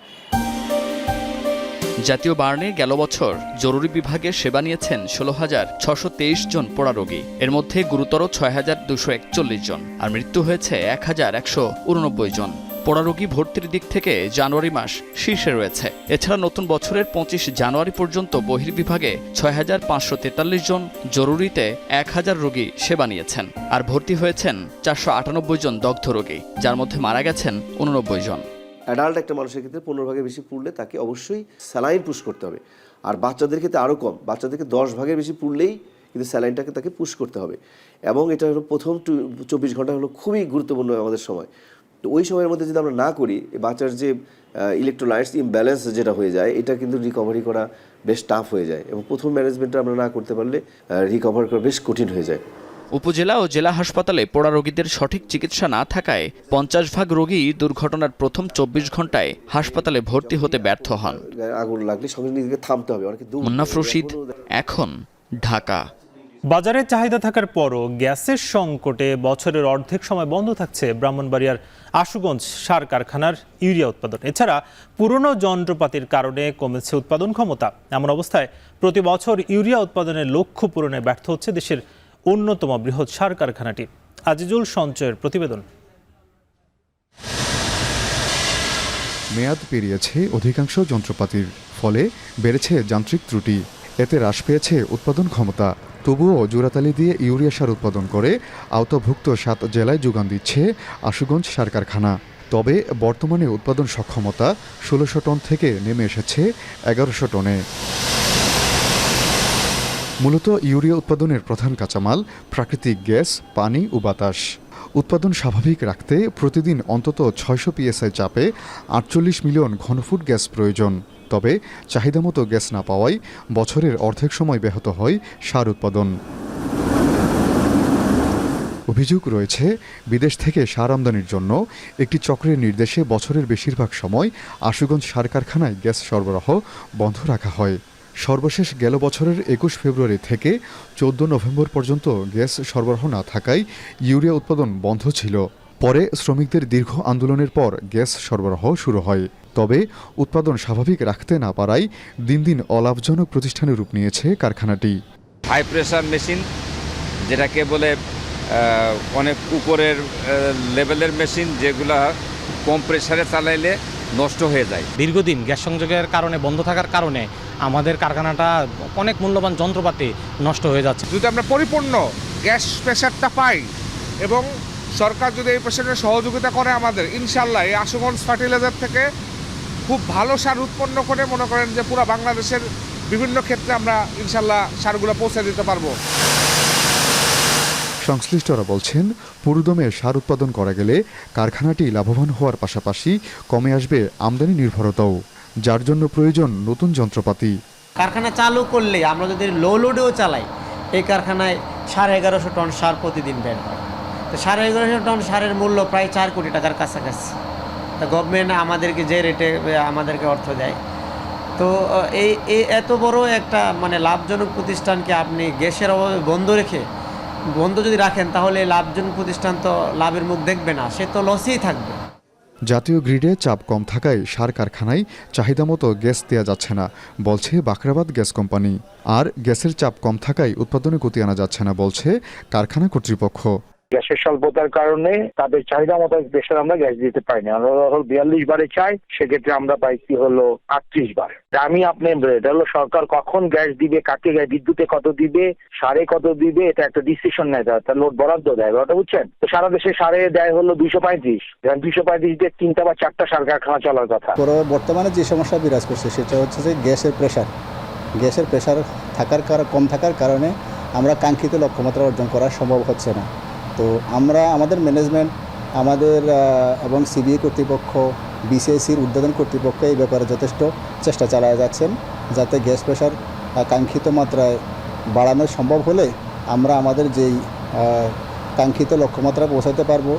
জাতীয় বার্নে গেল বছর জরুরি বিভাগে সেবা নিয়েছেন ১৬,৬২৩ জন পোড়া রোগী। এর মধ্যে গুরুতর ৬,২৪১ জন, আর মৃত্যু হয়েছে ১,১৮৯ জন। পোড়া রোগী ভর্তির দিক থেকে জানুয়ারি মাস শীর্ষে রয়েছে। এছাড়া নতুন বছরের ২৫ জানুয়ারি পর্যন্ত বহির্বিভাগে ৬,৫৪৩ জন, জরুরিতে ১,০০০ রোগী সেবা নিয়েছেন, আর ভর্তি হয়েছেন ৪৯৮ জন দগ্ধ রোগী, যার মধ্যে মারা গেছেন ৮৯ জন। অ্যাডাল্ট একটা মানুষের ক্ষেত্রে ১৫ ভাগের বেশি পুড়লে তাকে অবশ্যই স্যালাইন পুশ করতে হবে, আর বাচ্চাদের ক্ষেত্রে আরও কম, বাচ্চাদেরকে ১০ ভাগের বেশি পুড়লেই কিন্তু স্যালাইনটাকে তাকে পুশ করতে হবে। এবং এটা হলো প্রথম ২৪ ঘন্টা হলো খুবই গুরুত্বপূর্ণ আমাদের সময়। তো ওই সময়ের মধ্যে যদি আমরা না করি, বাচ্চার যে ইলেকট্রোলাইটস ইমব্যালেন্স যেটা হয়ে যায়, এটা কিন্তু রিকভারি করা বেশ টাফ হয়ে যায়, এবং প্রথম ম্যানেজমেন্টটা আমরা না করতে পারলে রিকভার করা বেশ কঠিন হয়ে যায়। উপজেলা ও জেলা হাসপাতালে পোড়া রোগীদের সঠিক চিকিৎসা না থাকায় ৫০ ভাগ রোগী দুর্ঘটনার প্রথম ২৪ ঘন্টায় হাসপাতালে ভর্তি হতে ব্যর্থ হন। আগুন লাগলে সঙ্গে নিজেকে থামতে হবে। মুন্নাফ রশিদ, এখন, ঢাকা। বাজারে চাহিদা থাকার পরও গ্যাসের সংকটে বছরের অর্ধেক সময় বন্ধ থাকছে ব্রাহ্মণবাড়িয়ার আশুগঞ্জ সার কারখানার ইউরিয়া উৎপাদন। এছাড়া পুরনো যন্ত্রপাতির কারণে কমেছে উৎপাদন ক্ষমতা। এমন অবস্থায় প্রতি বছর ইউরিয়া উৎপাদনের লক্ষ্য পূরণে ব্যর্থ হচ্ছে দেশের অন্যতম বৃহৎ সার কারখানাটি। আজিজুল সঞ্চয়ের প্রতিবেদন। মেয়াদ পেরিয়েছে অধিকাংশ যন্ত্রপাতির, ফলে বেড়েছে যান্ত্রিক ত্রুটি। এতে হ্রাস পেয়েছে উৎপাদন ক্ষমতা। তবুও জোড়াতালি দিয়ে ইউরিয়া সার উৎপাদন করে আওতাভুক্ত ৭ জেলায় যোগান দিচ্ছে আশুগঞ্জ সার কারখানা। তবে বর্তমানে উৎপাদন সক্ষমতা ১৬০০ টন থেকে নেমে এসেছে ১১০০ টনে। মূলত ইউরিয়া উৎপাদনের প্রধান কাঁচামাল প্রাকৃতিক গ্যাস, পানি ও বাতাস। উৎপাদন স্বাভাবিক রাখতে প্রতিদিন অন্তত ৬০০ PSI চাপে ৪৮ মিলিয়ন ঘনফুট গ্যাস প্রয়োজন। তবে চাহিদামতো গ্যাস না পাওয়ায় বছরের অর্ধেক সময় ব্যাহত হয় সার উৎপাদন। অভিযোগ রয়েছে, বিদেশ থেকে সার আমদানির জন্য একটি চক্রের নির্দেশে বছরের বেশিরভাগ সময় আশুগঞ্জ সার কারখানায় গ্যাস সরবরাহ বন্ধ রাখা হয়। সর্বশেষ গেল বছরের ২১ ফেব্রুয়ারি থেকে ১৪ নভেম্বর পর্যন্ত গ্যাস সরবরাহ না থাকায় ইউরিয়া উৎপাদন বন্ধ ছিল। পরে শ্রমিকদের দীর্ঘ আন্দোলনের পর গ্যাস সরবরাহ শুরু হয়। তবে উৎপাদন স্বাভাবিক রাখতে না পারায় দিন দিন অলাভজনক প্রতিষ্ঠানের রূপ নিয়েছে কারখানাটি। হাই প্রেসার মেশিন, যেটাকে বলে অনেক উপরের লেভেলের মেশিন, যেগুলা কম প্রেসারে চালাইলে নষ্ট হয়ে যায়। দীর্ঘদিন গ্যাস সংযোগের কারণে, বন্ধ থাকার কারণে আমাদের কারখানাটা অনেক মূল্যবান যন্ত্রপাতি নষ্ট হয়ে যাচ্ছে। যদি আমরা পরিপূর্ণ গ্যাস প্রেসারটা পাই এবং সরকার যদি এই প্রেসারের সহযোগিতা করে আমাদের, ইনশাল্লাহ এই আশুগঞ্জ ফার্টিলাইজার থেকে খুব ভালো সার উৎপন্ন করে মনে করেন যে পুরো বাংলাদেশের বিভিন্ন ক্ষেত্রে আমরা ইনশাল্লাহ সারগুলো পৌঁছে দিতে পারবো। সংশ্লিষ্টরা বলছেন, পুরোদমে সার উৎপাদন করা গেলে কারখানাটি লাভবান হওয়ার পাশাপাশি কমে আসবে আমদানি নির্ভরতাও, যার জন্য প্রয়োজন নতুন যন্ত্রপাতি। কারখানা চালু করলে আমরা যদি লো লোডেও চালাই, এই কারখানায় ১১৫০ টন সার প্রতিদিন বের হয়। তো ১১৫০ টন সারের মূল্য প্রায় ৪ কোটি টাকার কাছাকাছি। তা গভর্নমেন্ট আমাদেরকে যে রেটে আমাদেরকে অর্থ দেয়, তো এই এত বড় একটা লাভজনক প্রতিষ্ঠানকে আপনি গ্যাসের অভাবে বন্ধ যদি রাখেন, তাহলে লাভজনক প্রতিষ্ঠান তো লাভের মুখ দেখবে না, সে তো লসেই থাকবে। জাতীয় গ্রিডে চাপ কম থাকায় সার কারখানায় চাহিদামতো গ্যাস দেওয়া যাচ্ছে না বলছে বাখরাবাদ গ্যাস কোম্পানি। আর গ্যাসের চাপ কম থাকায় উৎপাদনে গতি আনা যাচ্ছে না বলছে কারখানা কর্তৃপক্ষ। গ্যাসের স্বল্পতার কারণে তাদের চাহিদা মতো বেশি আমরা গ্যাস দিতে পারি না। আমরা ৪২ বারে চাই, সেক্ষেত্রে আমরা পাইছি হলো ৩৮ বার। আমি এটা হলো সরকার কখন গ্যাস দিবে, কাকে বিদ্যুতে কত দিবে, সারে কত দিবে, এটা একটা ডিসিশন নেয়, তার লোড বরাদ্দ দেয়, ওটা বুঝছেন। তো সারা দেশে সারে দেয় হলো ২৩৫, ২৩৫ দিয়ে ৩টা বা ৪টা সার কারখানা চলার কথা। বর্তমানে যে সমস্যা বিরাজ করছে সেটা হচ্ছে যে গ্যাসের প্রেশার কম থাকার কারণে আমরা কাঙ্ক্ষিত লক্ষ্যমাত্রা অর্জন করা সম্ভব হচ্ছে না। তো আমরা আমাদের ম্যানেজমেন্ট এবং সিবিএ কর্তৃপক্ষ, বিসিএসির উদ্বোধন কর্তৃপক্ষ এই ব্যাপারে যথেষ্ট চেষ্টা চালায় যাচ্ছেন, যাতে গ্যাস প্রেশার কাঙ্ক্ষিত মাত্রায় বাড়ানো সম্ভব হলে আমরা আমাদের যেই কাঙ্ক্ষিত লক্ষ্যমাত্রা পৌঁছাতে পারবো।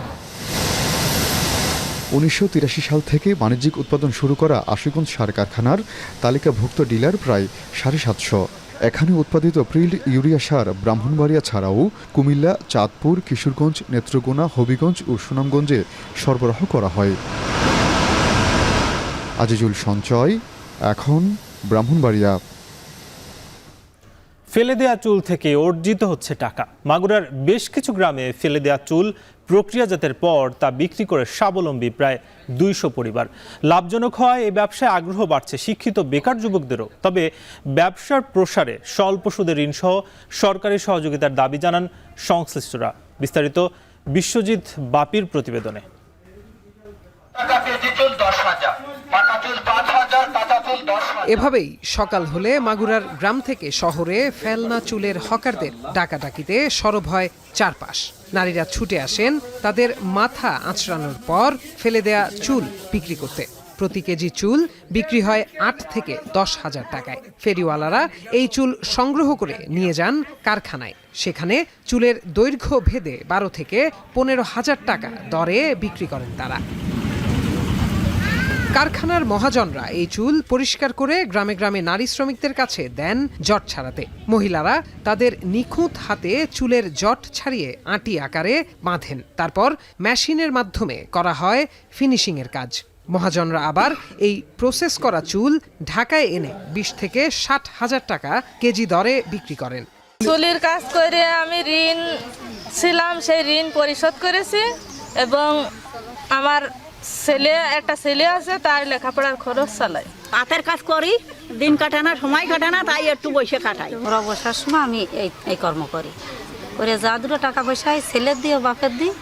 1983 সাল থেকে বাণিজ্যিক উৎপাদন শুরু করা আশুগঞ্জ সার কারখানার তালিকাভুক্ত ডিলার প্রায় 750। এখানে উৎপাদিত প্রিল্ড ইউরিয়া সার ব্রাহ্মণবাড়িয়া ছাড়াও কুমিল্লা, চাঁদপুর, কিশোরগঞ্জ, নেত্রকোনা, হবিগঞ্জ ও সুনামগঞ্জে সরবরাহ করা হয়। আজিজুল সঞ্চয়, এখন ব্রাহ্মণবাড়িয়া। ফেলে দেয়া চুল থেকে অর্জিত হচ্ছে টাকা। মাগুরার বেশ কিছু গ্রামে ফেলে দেয়া চুল প্রক্রিয়াজাতের পর তা বিক্রি করে স্বাবলম্বী প্রায় 200 পরিবার। লাভজনক হওয়ায় এই ব্যবসায় আগ্রহ বাড়ছে শিক্ষিত বেকার যুবকদেরও। তবে ব্যবসার প্রসারে স্বল্প সুদের ঋণসহ সরকারি সহযোগিতার দাবি জানান সংশ্লিষ্টরা। বিস্তারিত বিশ্বজিৎ বাপির প্রতিবেদনে। এভাবেই সকাল হলে মাগুরার গ্রাম থেকে শহরে ফেলনা চুলের হকারদের ডাকাডাকিতে সরব হয় চারপাশ। নারীরা ছুটে আসেন তাদের মাথা আঁচড়ানোর পর ফেলে দেয়া চুল বিক্রি করতে। প্রতি কেজি চুল বিক্রি হয় 8 থেকে 10 হাজার টাকায়। ফেরিওয়ালারা এই চুল সংগ্রহ করে নিয়ে যান কারখানায়। সেখানে চুলের দৈর্ঘ্য ভেদে 12 থেকে 15 হাজার টাকা দরে বিক্রি করেন তারা। কারখানার মহাজনরা এই চুল পরিষ্কার করে গ্রামে গ্রামে নারী শ্রমিকদের কাছে দেন জট ছাড়াতে। মহিলারা তাদের নিখুঁত হাতে চুলের জট ছাড়িয়ে আঁটি আকারে বাঁধেন। তারপর মেশিনের মাধ্যমে করা হয় ফিনিশিংয়ের কাজ। মহাজনরা আবার এই প্রসেস করা চুল ঢাকায় এনে 20 থেকে 60 হাজার টাকা কেজি দরে বিক্রি করেন। চুলের কাজ করে আমি ঋণ ছিলাম, সেই ঋণ পরিশোধ করেছি এবং আমার একটা ছেলে আছে, তার লেখাপড়ার খরচ চালাই। হাতের কাজ করি, দিন কাটানা সময় কাটানা, তাই একটু বসে কাটাই। ওরা বসার সময় আমি এই কর্ম করি, করে যা দুটো টাকা পয়সা ছেলের দিও বাপের দিই।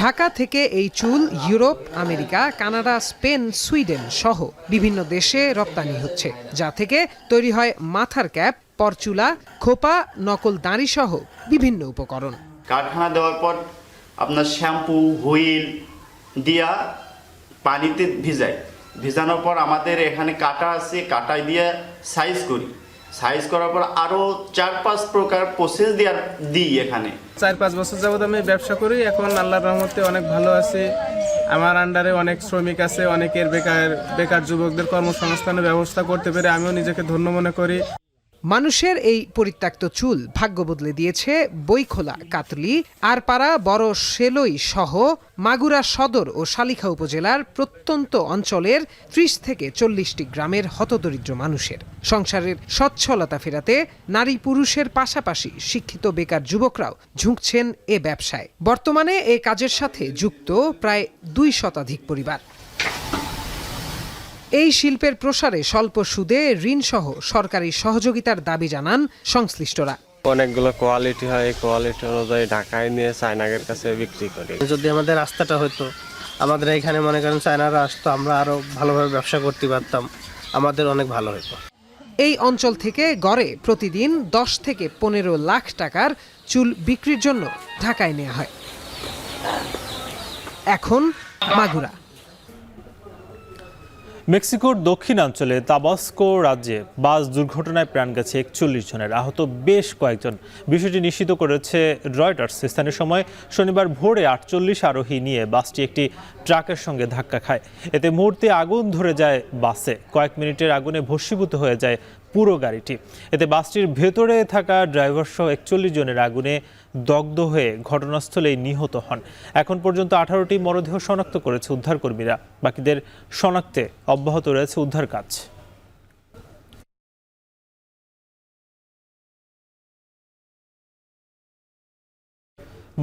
ঢাকা থেকে এই চুল Europe, America, Canada, Spain, Sweden সহ বিভিন্ন দেশে রপ্তানি হচ্ছে, যা থেকে তৈরি হয় মাথার ক্যাপ, পরচুলা, খোপা, নকল দাড়ি সহ বিভিন্ন উপকরণ। কারখানা দেওয়ার পর আপনার শ্যাম্পু, হুইল দিয়া পানিতে ভিজানোর পর আমাদের এখানে কাটা আছে, কাটাই দিয়ে সাইজ করি। সাইজ করার পর আরও 4-5 প্রকার প্রসেস দিই। এখানে 4-5 বছর যাবত আমি ব্যবসা করি। এখন আল্লাহর রহমতে অনেক ভালো আছে। আমার আন্ডারে অনেক শ্রমিক আছে, অনেকের বেকার যুবকদের কর্মসংস্থানের ব্যবস্থা করতে পেরে আমিও নিজেকে ধন্য মনে করি। মানুষের এই পরিত্যক্ত চুল ভাগ্য বদলে দিয়েছে বইখোলা, কাতলি, আরপাড়া, বড় সেলই সহ মাগুরা সদর ও শালিখা উপজেলার প্রত্যন্ত অঞ্চলের 30 থেকে 40টি গ্রামের হতদরিদ্র মানুষের। সংসারের সচ্ছলতা ফেরাতে নারী পুরুষের পাশাপাশি শিক্ষিত বেকার যুবকরাও ঝুঁকছেন এ ব্যবসায়। বর্তমানে এ কাজের সাথে যুক্ত প্রায় 2 শতাধিক পরিবার। এই শিল্পের প্রসারে স্বল্প সুদে ঋণসহ সরকারি সহযোগিতার দাবি জানান সংশ্লিষ্টরা। অনেকগুলো কোয়ালিটি হয়, এই কোয়ালিটি অনুযায়ী ঢাকায় নিয়ে চায়নাদের কাছে বিক্রি করি। যদি আমাদের রাস্তাটা হতো, আমাদের এখানে মনে করেন চায়নারা আসতো, আমরা আরো ভালোভাবে ব্যবসা করতে পারতাম, আমাদের অনেক ভালো হতো। এই অঞ্চল থেকে গড়ে প্রতিদিন 10 থেকে 15 লাখ টাকার চুল বিক্রির জন্য ঢাকায় নেওয়া হয়। এখন মাগুরা। মেক্সিকোর দক্ষিণাঞ্চলে তাবাস্কো রাজ্যে বাস দুর্ঘটনায় প্রাণ গেছে 41 জনের, আহত বেশ কয়েকজন। বিষয়টি নিশ্চিত করেছে রয়টার্স। স্থানীয় সময় শনিবার ভোরে 48 আরোহী নিয়ে বাসটি একটি ট্রাকের সঙ্গে ধাক্কা খায়। এতে মুহূর্তে আগুন ধরে যায় বাসে। কয়েক মিনিটের আগুনে ভস্মীভূত হয়ে যায় পুরো গাড়িটি। এতে বাসটির ভেতরে থাকা ড্রাইভার সহ 41 জনের আগুনে দগ্ধ হয়ে ঘটনাস্থলেই নিহত হন। এখন পর্যন্ত 18টি মরদেহ শনাক্ত করেছে উদ্ধারকর্মীরা। বাকিদের শনাক্তে অব্যাহত রয়েছে উদ্ধার কাজ।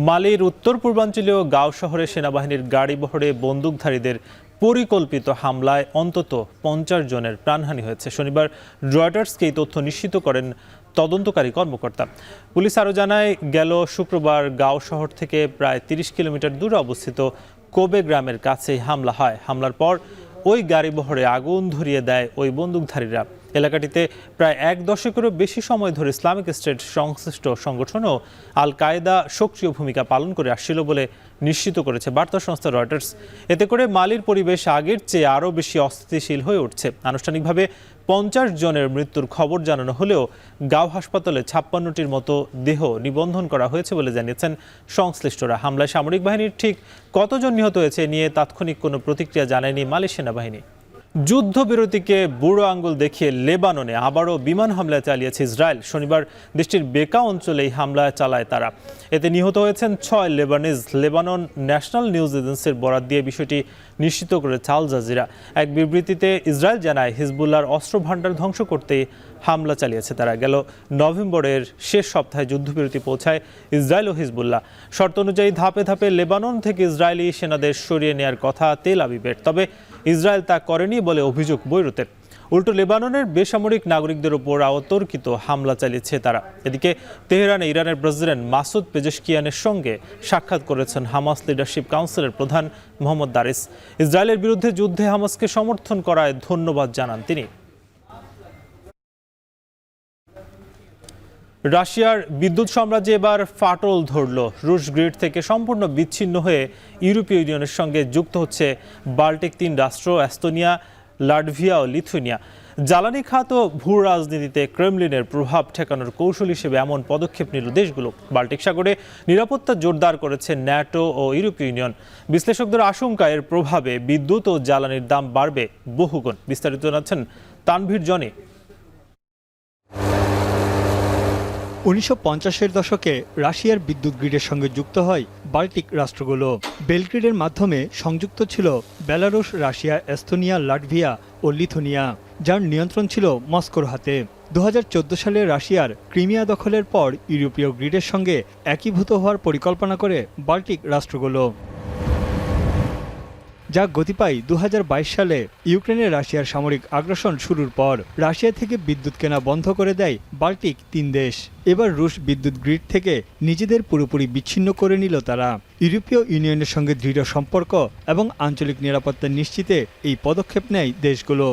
মালির উত্তর পূর্বাঞ্চলীয় গাঁও শহরে সেনাবাহিনীর গাড়ি বহরে বন্দুকধারীদের পরিকল্পিত হামলায় অন্তত 50 জনের প্রাণহানি হয়েছে। শনিবার রয়টার্সকে এই তথ্য নিশ্চিত করেন তদন্তকারী কর্মকর্তা। পুলিশ আরও জানায়, গেল শুক্রবার গাঁও শহর থেকে প্রায় 30 কিলোমিটার দূরে অবস্থিত কোবে গ্রামের কাছেই হামলা হয়। হামলার পর ওই গাড়ি বহরে আগুন ধরিয়ে দেয় ওই বন্দুকধারীরা। এলাকাটিতে প্রায় 1 দশকেরও বেশি সময় ধরে ইসলামিক স্টেট সংশ্লিষ্ট সংগঠন ও আল কায়েদা সক্রিয় ভূমিকা পালন করে আসছিল বলে নিশ্চিত করেছে বার্তা সংস্থা রয়টার্স। এতে করে মালির পরিবেশ আগের চেয়ে আরও বেশি অস্থিতিশীল হয়ে উঠছে। আনুষ্ঠানিকভাবে 50 জনের মৃত্যুর খবর জানানো হলেও গাঁও হাসপাতালে 56টির মতো দেহ নিবন্ধন করা হয়েছে বলে জানিয়েছেন সংশ্লিষ্টরা। হামলায় সামরিক বাহিনীর ঠিক কতজন নিহত হয়েছে নিয়ে তাৎক্ষণিক কোনো প্রতিক্রিয়া জানায়নি মালি সেনাবাহিনী। যুদ্ধবিরতিকে বুড়ো আঙ্গুল দেখিয়ে লেবাননে আবারও বিমান হামলা চালিয়েছে ইসরায়েল। শনিবার দেশটির বেকা অঞ্চলে এই হামলা চালায় তারা। এতে নিহত হয়েছেন 6 লেবানিজ। লেবানন ন্যাশনাল নিউজ এজেন্সির বরাত দিয়ে বিষয়টি নিশ্চিত করেছে আল জাজিরা। এক বিবৃতিতে ইসরায়েল জানায়, হিজবুল্লাহর অস্ত্র ভাণ্ডার ধ্বংস করতে হামলা চালিয়েছে তারা। গেল নভেম্বরের শেষ সপ্তাহে যুদ্ধবিরতি পৌঁছায় ইসরায়েল ও হিজবুল্লাহ। শর্ত অনুযায়ী ধাপে ধাপে লেবানন থেকে ইসরায়েলি সেনাদের সরিয়ে নেওয়ার কথা তেল আবিবের, তবে ইসরায়েল তা করেনি বলে অভিযোগ বৈরুতের। উল্টো লেবাননের বেসামরিক নাগরিকদের উপর অতর্কিত হামলা চালিয়েছে তারা। এদিকে তেহরানে ইরানের প্রেসিডেন্ট মাসুদ পেজেশকিয়ানের সঙ্গে সাক্ষাৎ করেছেন হামাস লিডারশিপ কাউন্সিলের প্রধান মোহাম্মদ দারিস। ইসরায়েলের বিরুদ্ধে যুদ্ধে হামাসকে সমর্থন করায় ধন্যবাদ জানান তিনি। রাশিয়ার বিদ্যুৎ সাম্রাজ্যে এবার ফাটল ধরল। রুশ গ্রিড থেকে সম্পূর্ণ বিচ্ছিন্ন হয়ে ইউরোপীয় ইউনিয়নের সঙ্গে যুক্ত হচ্ছে বাল্টিক 3 রাষ্ট্র, এস্তোনিয়া, লাটভিয়া ও লিথুয়ানিয়া। জ্বালানি খাত ও ভূ রাজনীতিতে ক্রেমলিনের প্রভাব ঠেকানোর কৌশল হিসেবে এমন পদক্ষেপ নিল দেশগুলো। বাল্টিক সাগরে নিরাপত্তা জোরদার করেছে ন্যাটো ও ইউরোপীয় ইউনিয়ন। বিশ্লেষকদের আশঙ্কা, এর প্রভাবে বিদ্যুৎ ও জ্বালানির দাম বাড়বে বহুগুণ। বিস্তারিত জানাচ্ছেন তানভীর জনি। 1950-এর দশকে রাশিয়ার বিদ্যুৎ গ্রিডের সঙ্গে যুক্ত হয় বাল্টিক রাষ্ট্রগুলো। বেলগ্রিডের মাধ্যমে সংযুক্ত ছিল বেলারুশ, রাশিয়া, এস্তোনিয়া, লাটভিয়া ও লিথুয়ানিয়া, যার নিয়ন্ত্রণ ছিল মস্কোর হাতে। 2014 সালে রাশিয়ার ক্রিমিয়া দখলের পর ইউরোপীয় গ্রিডের সঙ্গে একীভূত হওয়ার পরিকল্পনা করে বাল্টিক রাষ্ট্রগুলো, যা গতি পায় 2022 সালে ইউক্রেনে রাশিয়ার সামরিক আগ্রাসন শুরুর পর। রাশিয়া থেকে বিদ্যুৎ কেনা বন্ধ করে দেয় বাল্টিক 3 দেশ। এবার রুশ বিদ্যুৎ গ্রিড থেকে নিজেদের পুরোপুরি বিচ্ছিন্ন করে নিল তারা। ইউরোপীয় ইউনিয়নের সঙ্গে দৃঢ় সম্পর্ক এবং আঞ্চলিক নিরাপত্তা নিশ্চিতে এই পদক্ষেপ নেয় দেশগুলো।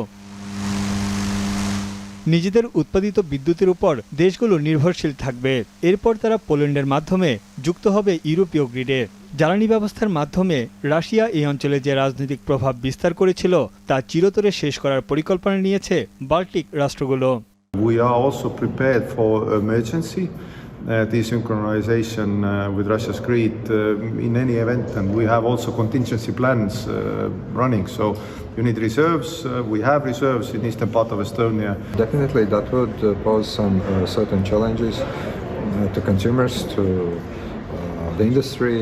নিজেদের উৎপাদিত বিদ্যুতের উপর দেশগুলো নির্ভরশীল থাকবে। এরপর তারা পোল্যান্ডের মাধ্যমে যুক্ত হবে ইউরোপীয় গ্রিডে। জ্বালানি ব্যবস্থার মাধ্যমে রাশিয়া এই অঞ্চলে যে রাজনৈতিক প্রভাব বিস্তার করেছিল তা চিরতরে শেষ করার পরিকল্পনা নিয়েছে Baltic রাষ্ট্রগুলো। We are also prepared for emergency desynchronization with Russia's grid in any event, and we have also contingency plans running. So you need reserves. We have reserves in eastern part of Estonia. Definitely, that would pose some certain challenges to consumers, to the industry.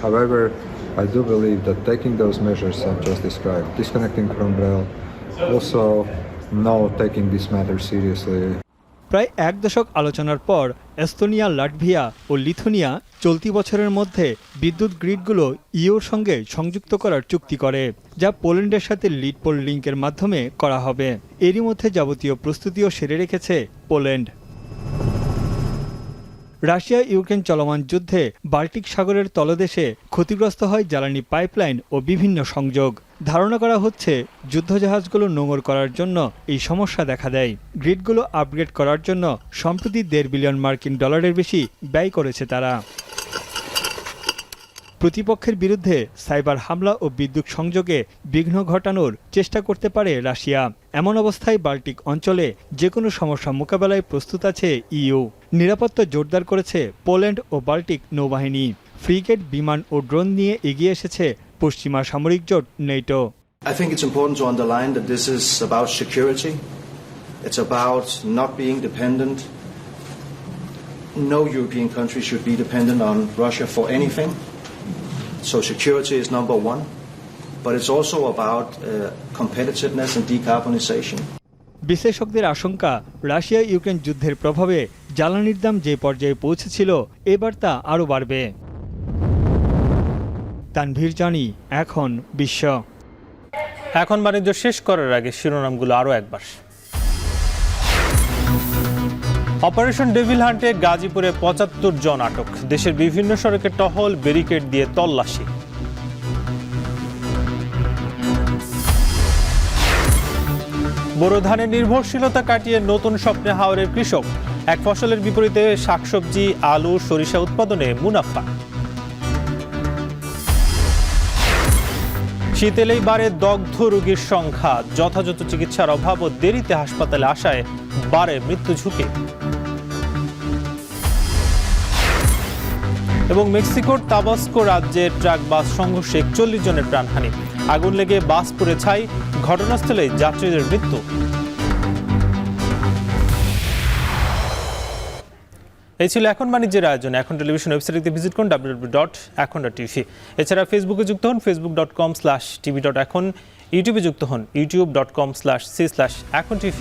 However, I do believe that taking those measures I've just described, disconnecting from rail, also not taking this matter seriously. প্রায় 1 দশক আলোচনার পর Estonia, Latvia ও Lithuania চলতি বছরের মধ্যে বিদ্যুৎ গ্রিডগুলো your সঙ্গে সংযুক্ত করার চুক্তি করে, যা পোল্যান্ডের সাথে লিডপোল লিঙ্কের মাধ্যমে করা হবে। এরই মধ্যে যাবতীয় প্রস্তুতিও সেরে রেখেছে পোল্যান্ড। রাশিয়া ইউক্রেন চলমান যুদ্ধে বাল্টিক সাগরের তলদেশে ক্ষতিগ্রস্ত হয় জ্বালানি পাইপলাইন ও বিভিন্ন সংযোগ। ধারণা করা হচ্ছে যুদ্ধজাহাজগুলো নোঙর করার জন্য এই সমস্যা দেখা দেয়। গ্রিডগুলো আপগ্রেড করার জন্য সম্প্রতি $1.5 বিলিয়ন বেশি ব্যয় করেছে তারা। প্রতিপক্ষের বিরুদ্ধে সাইবার হামলা ও বিদ্যুৎ সংযোগে বিঘ্ন ঘটানোর চেষ্টা করতে পারে রাশিয়া। এমন অবস্থায় বাল্টিক অঞ্চলে যে কোনো সমস্যা মোকাবেলায় প্রস্তুত আছে ইইউ। নিরাপত্তা জোরদার করেছে পোল্যান্ড ও বাল্টিক নৌবাহিনী। ফ্রিগেট, বিমান ও ড্রোন নিয়ে এগিয়ে এসেছে পশ্চিমা সামরিক জোট NATO. I think it's important to underline that this is about security. It's about not being dependent. No European country should be dependent on Russia for anything. So security is number one, but it's also about competitiveness and decarbonization. বিশ্লেষকদের আশঙ্কা, Russia Ukraine যুদ্ধের প্রভাবে জ্বালানির দাম যে পর্যায়ে পৌঁছেছিল এবার তা আরও বাড়বে। তানভীর জানি, এখন বিশ্ব। এখন বাণিজ্য শেষ করার আগে শিরোনামগুলো আরও একবার। অপারেশন ডেভিল হান্টে গাজীপুরে 75 জন আটক। দেশের বিভিন্ন সড়কে টহল, ব্যারিকেড দিয়ে তল্লাশি। বোরো ধানের নির্ভরশীলতা কাটিয়ে নতুন স্বপ্নে হাওরের কৃষক। এক ফসলের বিপরীতে শাকসবজি, আলু, সরিষা উৎপাদনে মুনাফা। শীত এলেই বাড়ে দগ্ধ রোগীর সংখ্যা। যথাযথ চিকিৎসার অভাব ও দেরিতে হাসপাতালে আসায় বাড়ে মৃত্যু ঝুঁকি। এবং মেক্সিকোর তাবাস্কো রাজ্যে ট্রাক বাস সংঘর্ষে 41 জনের প্রাণহানি। আগুন লেগে বাস পুড়ে ছাই, ঘটনাস্থলে যাত্রীদের মৃত্যু। এই ছিল এখন বাণিজ্যের আয়োজন। এখন টেলিভিশন ওয়েবসাইটে ভিজিট করুন www.এখন.tv। এছাড়া ফেসবুকে যুক্ত হন facebook.com/tv.এখন, ইউটিউবে যুক্ত হন youtube.com/c/এখন tv।